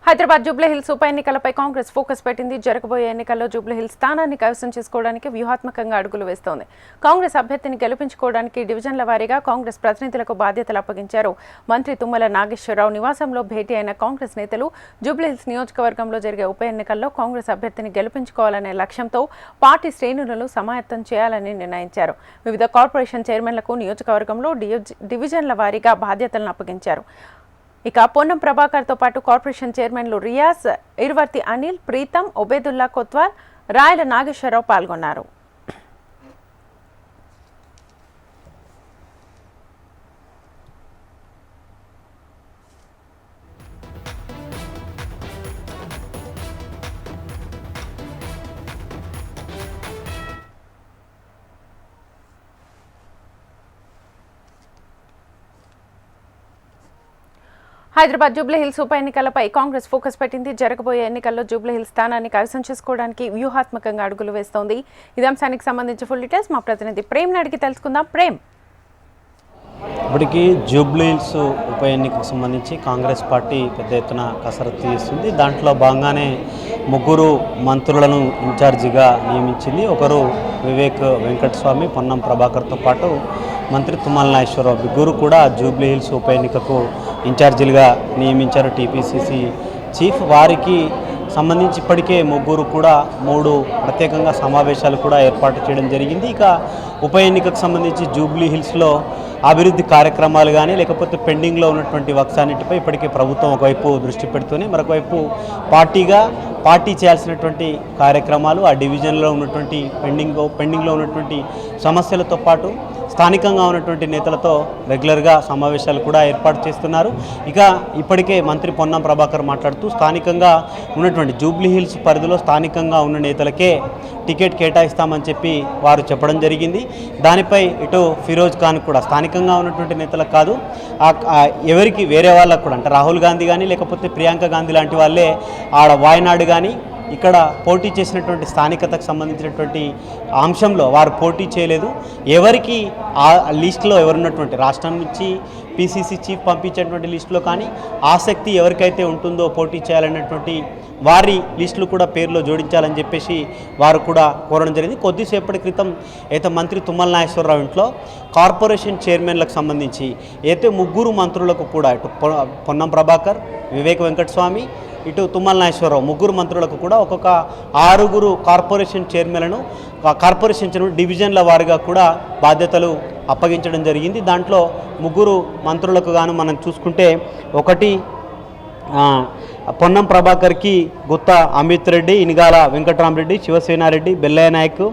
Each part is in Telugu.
హైదరాబాద్ జూబ్లీహిల్స్ ఉప ఎన్నికలపై కాంగ్రెస్ ఫోకస్ పెట్టింది. జరగబోయే ఎన్నికల్లో జూబ్లీహిల్స్ స్థానాన్ని కైవసం చేసుకోవడానికి వ్యూహాత్మకంగా అడుగులు వేస్తోంది. కాంగ్రెస్ అభ్యర్థిని గెలిపించుకోవడానికి డివిజన్ల వారీగా కాంగ్రెస్ ప్రతినిధులకు బాధ్యతలు అప్పగించారు. మంత్రి తుమ్మల నాగేశ్వరరావు నివాసంలో భేటీ అయిన కాంగ్రెస్ నేతలు జూబ్లీహిల్స్ నియోజకవర్గంలో జరిగే ఉప ఎన్నికల్లో కాంగ్రెస్ అభ్యర్థిని గెలిపించుకోవాలనే లక్ష్యంతో పార్టీ శ్రేణులను సమాయత్తం చేయాలని నిర్ణయించారు. వివిధ కార్పొరేషన్ చైర్మన్లకు నియోజకవర్గంలో డివిజన్ల వారీగా బాధ్యతలను అప్పగించారు. ఇక పొన్నం ప్రభాకర్తో పాటు కార్పొరేషన్ చైర్మన్లు రియాజ్, ఇర్వర్తి అనిల్, ప్రీతం, ఒబేదుల్లా కొత్వాల్, రాయల నాగేశ్వరరావు పాల్గొన్నారు. హైదరాబాద్ జూబ్లీహిల్స్ ఉప ఎన్నికలపై కాంగ్రెస్ ఫోకస్ పెట్టింది. జరగబోయే ఎన్నికల్లో జూబ్లీహిల్స్ స్థానాన్ని కైవసం చేసుకోవడానికి వ్యూహాత్మకంగా అడుగులు వేస్తోంది. ఇదే అంశానికి సంబంధించి ఫుల్ డీటెయిల్స్ మా ప్రతినిధి ప్రేమ్ అడిగి తెలుసుకుందాం. ప్రేమ్, ఇప్పటికీ జూబ్లీహిల్స్ ఉప ఎన్నికకు సంబంధించి కాంగ్రెస్ పార్టీ పెద్ద ఎత్తున కసరత్తు చేస్తుంది. దాంట్లో భాగంగానే ముగ్గురు మంత్రులను ఇన్ఛార్జిగా నియమించింది. ఒకరు వివేక్ వెంకటస్వామి, పొన్నం ప్రభాకర్తో పాటు మంత్రి తుమ్మల నాగేశ్వరరావు ముగ్గురు కూడా జూబ్లీహిల్స్ ఉప ఎన్నికకు ఇన్ఛార్జీలుగా నియమించారు టీపీసీసీ చీఫ్. వారికి సంబంధించి ఇప్పటికే ముగ్గురు కూడా 3 ప్రత్యేకంగా సమావేశాలు కూడా ఏర్పాటు చేయడం జరిగింది. ఇక ఉప ఎన్నికకు సంబంధించి జూబ్లీహిల్స్లో అభివృద్ధి కార్యక్రమాలు కానీ లేకపోతే పెండింగ్లో ఉన్నటువంటి వర్క్స్ అన్నిటిపై ఇప్పటికే ప్రభుత్వం ఒకవైపు దృష్టి పెడుతూనే మరొకవైపు పార్టీ చేయాల్సినటువంటి కార్యక్రమాలు, ఆ డివిజన్లో ఉన్నటువంటి పెండింగ్లో ఉన్నటువంటి సమస్యలతో పాటు స్థానికంగా ఉన్నటువంటి నేతలతో రెగ్యులర్గా సమావేశాలు కూడా ఏర్పాటు చేస్తున్నారు. ఇక ఇప్పటికే మంత్రి పొన్నం ప్రభాకర్ మాట్లాడుతూ స్థానికంగా ఉన్నటువంటి జూబ్లీహిల్స్ పరిధిలో స్థానికంగా ఉన్న నేతలకే టికెట్ కేటాయిస్తామని చెప్పి వారు చెప్పడం జరిగింది. దానిపై ఇటు ఫిరోజ్ ఖాన్ కూడా స్థానికంగా ఉన్నటువంటి నేతలకు కాదు, ఎవరికి వేరే వాళ్ళకు కూడా అంటే రాహుల్ గాంధీ కానీ లేకపోతే ప్రియాంక గాంధీ లాంటి వాళ్ళే ఆడ వాయనాడు కానీ ఇక్కడ పోటీ చేసినటువంటి స్థానికతకు సంబంధించినటువంటి అంశంలో వారు పోటీ చేయలేదు. ఎవరికి ఆ లిస్టులో ఎవరున్నటువంటి రాష్ట్రం నుంచి పీసీసీ చీఫ్ పంపించేటువంటి లిస్టులో కానీ ఆసక్తి ఎవరికైతే ఉంటుందో పోటీ చేయాలన్నటువంటి వారి లిస్టులు కూడా పేర్లో జోడించాలని చెప్పేసి వారు కూడా కోరడం జరిగింది. కొద్దిసేపటి క్రితం అయితే మంత్రి తుమ్మల నాగేశ్వరరావు ఇంట్లో కార్పొరేషన్ చైర్మన్లకు సంబంధించి అయితే ముగ్గురు మంత్రులకు కూడా ఇటు పొన్నం ప్రభాకర్, వివేక్ వెంకటస్వామి, ఇటు తుమ్మల నాగేశ్వరరావు ముగ్గురు మంత్రులకు కూడా ఒక్కొక్క 6 కార్పొరేషన్ చైర్మన్లను కార్పొరేషన్ డివిజన్ల వారిగా కూడా బాధ్యతలు అప్పగించడం జరిగింది. దాంట్లో ముగ్గురు మంత్రులకు గాను మనం చూసుకుంటే ఒకటి పొన్నం ప్రభాకర్కి గుత్త అమిత్ రెడ్డి, ఇనిగాల వెంకటరామరెడ్డి, శివసేనారెడ్డి, బెల్లయ్య నాయక్,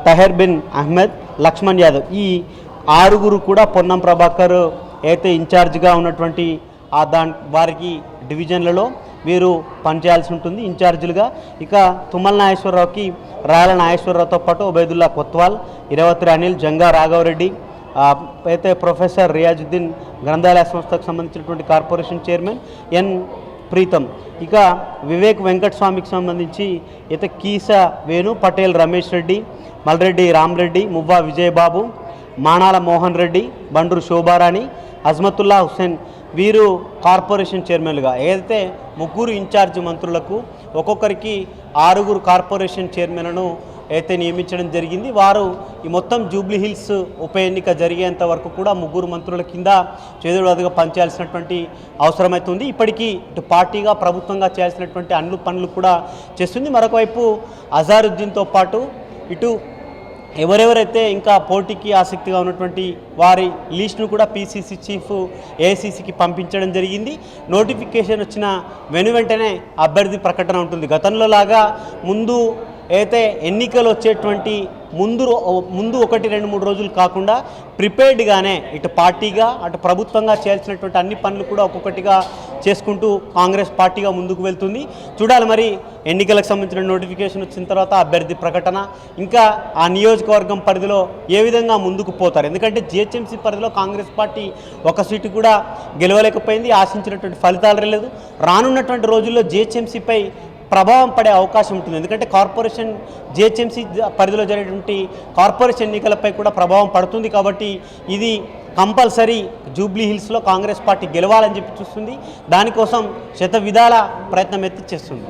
తహర్ బిన్ అహ్మద్, లక్ష్మణ్ యాదవ్ ఈ 6 కూడా పొన్నం ప్రభాకర్ అయితే ఇన్ఛార్జ్గా ఉన్నటువంటి వారికి డివిజన్లలో వీరు పనిచేయాల్సి ఉంటుంది ఇన్ఛార్జీలుగా. ఇక తుమ్మల నాగేశ్వరరావుకి రాయల నాగేశ్వరరావుతో పాటు ఒబేదుల్లా కొత్వాల్, ఇరవత్రి అనిల్, జంగా రాఘవరెడ్డి, అయితే ప్రొఫెసర్ రియాజుద్దీన్ గ్రంథాలయ సంస్థకు సంబంధించినటువంటి కార్పొరేషన్ చైర్మన్ ఎన్ ప్రీతం. ఇక వివేక్ వెంకటస్వామికి సంబంధించి అయితే కీసా వేణు, పటేల్ రమేష్ రెడ్డి, మల్రెడ్డి రామరెడ్డి, మువ్వా విజయబాబు, మానాల మోహన్ రెడ్డి, బండ్రు శోభారాణి, అజ్మతుల్లా హుస్సేన్ వీరు కార్పొరేషన్ చైర్మన్లుగా. ఏదైతే ముగ్గురు ఇన్ఛార్జ్ మంత్రులకు ఒక్కొక్కరికి 6 కార్పొరేషన్ చైర్మన్లను అయితే నియమించడం జరిగింది. వారు ఈ మొత్తం జూబ్లీహిల్స్ ఉప ఎన్నిక జరిగేంత వరకు కూడా ముగ్గురు మంత్రుల కింద చేదుడుగా పనిచేయాల్సినటువంటి అవసరమవుతుంది. ఇప్పటికీ ఇటు పార్టీగా ప్రభుత్వంగా చేయాల్సినటువంటి అన్ని పనులు కూడా చేస్తుంది. మరొకవైపు అజారుద్దీన్తో పాటు ఇటు ఎవరెవరైతే ఇంకా పోటీకి ఆసక్తిగా ఉన్నటువంటి వారి లిస్టును కూడా పీసీసీ చీఫ్ ఏఐసీసీకి పంపించడం జరిగింది. నోటిఫికేషన్ వచ్చిన వెంటనే అభ్యర్థి ప్రకటన ఉంటుంది. గతంలో లాగా ముందు అయితే ఎన్నికలు వచ్చేటువంటి ముందు 1-2-3 రోజులు కాకుండా ప్రిపేర్డ్గానే ఇటు పార్టీగా అటు ప్రభుత్వంగా చేయాల్సినటువంటి అన్ని పనులు కూడా ఒక్కొక్కటిగా చేసుకుంటూ కాంగ్రెస్ పార్టీగా ముందుకు వెళ్తుంది. చూడాలి మరి ఎన్నికలకు సంబంధించిన నోటిఫికేషన్ వచ్చిన తర్వాత అభ్యర్థి ప్రకటన, ఇంకా ఆ నియోజకవర్గం పరిధిలో ఏ విధంగా ముందుకు పోతారు. ఎందుకంటే జిహెచ్ఎంసీ పరిధిలో కాంగ్రెస్ పార్టీ ఒక సీటు కూడా గెలవలేకపోయింది, ఆశించినటువంటి ఫలితాలు రాలేదు. రానున్నటువంటి రోజుల్లో జిహెచ్ఎంసీపై ప్రభావం పడే అవకాశం ఉంటుంది. ఎందుకంటే కార్పొరేషన్ జిహెచ్ఎంసీ పరిధిలో జరిగేటువంటి కార్పొరేషన్ ఎన్నికలపై కూడా ప్రభావం పడుతుంది. కాబట్టి ఇది కంపల్సరీ జూబ్లీ హిల్స్లో కాంగ్రెస్ పార్టీ గెలవాలని చెప్పి చూస్తుంది. దానికోసం శత విధాల ప్రయత్నం ఎత్తి చేస్తుంది.